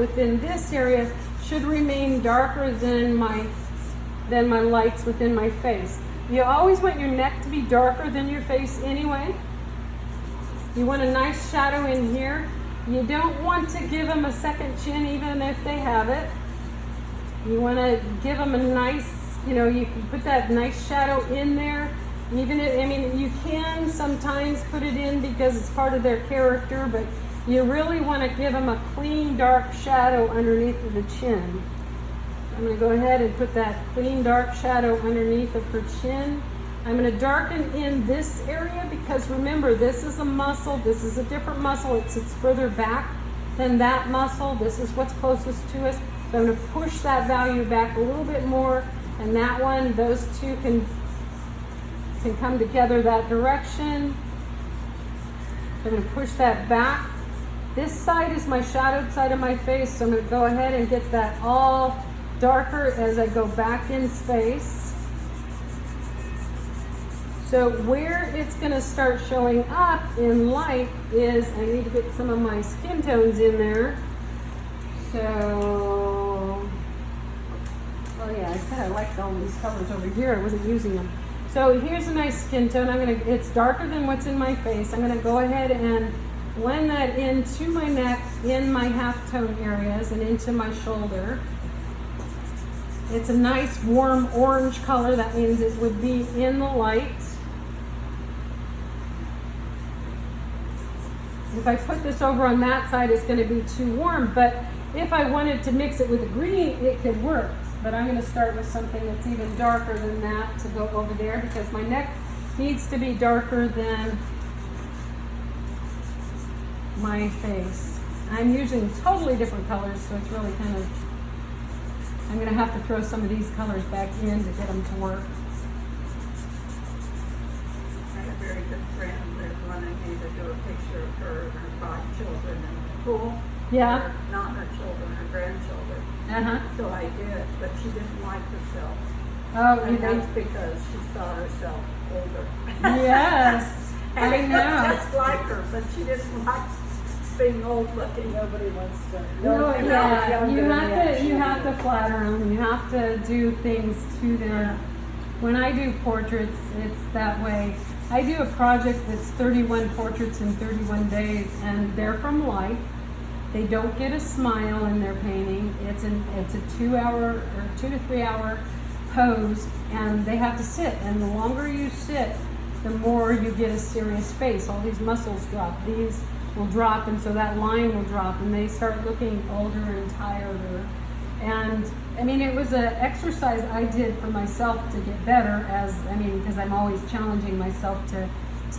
within this area should remain darker than my lights within my face. You always want your neck to be darker than your face anyway. You want a nice shadow in here. You don't want to give them a second chin even if they have it. You want to give them a nice, you can put that nice shadow in there. Even if, you can sometimes put it in because it's part of their character, but you really want to give them a clean dark shadow underneath of the chin. I'm going to go ahead and put that clean dark shadow underneath of her chin. I'm going to darken in this area because remember, this is a muscle. This is a different muscle. It sits further back than that muscle. This is what's closest to us. So I'm going to push that value back a little bit more, and that one, those two can come together that direction. I'm going to push that back. This side is my shadowed side of my face, so I'm going to go ahead and get that all darker as I go back in space. So where it's going to start showing up in light is I need to get some of my skin tones in there. So, oh yeah, I said I liked all these colors over here. I wasn't using them. So here's a nice skin tone. It's darker than what's in my face. I'm going to go ahead and blend that into my neck, in my half tone areas, and into my shoulder. It's a nice warm orange color. That means it would be in the light. If I put this over on that side, it's going to be too warm, but if I wanted to mix it with a green, it could work. But I'm going to start with something that's even darker than that to go over there because my neck needs to be darker than my face. I'm using totally different colors, so it's really kind of, I'm going to have to throw some of these colors back in to get them to work. I had a very good friend that wanted me to do a picture of her and her 5 children in the pool. Yeah. Not her children, her grandchildren. So I did, but she didn't like herself. Oh, and that's because she saw herself older. Yes, I know. Just like her, but she didn't like being old looking. Nobody wants to. No, yeah, you have to flatter them. You have to do things to them. When I do portraits, it's that way. I do a project that's 31 portraits in 31 days, and they're from life. They don't get a smile in their painting. It's a 2 hour or 2 to 3 hour pose, and they have to sit. And the longer you sit, the more you get a serious face. All these muscles drop. These will drop, and so that line will drop, and they start looking older and tireder. And it was an exercise I did for myself to get better because I'm always challenging myself to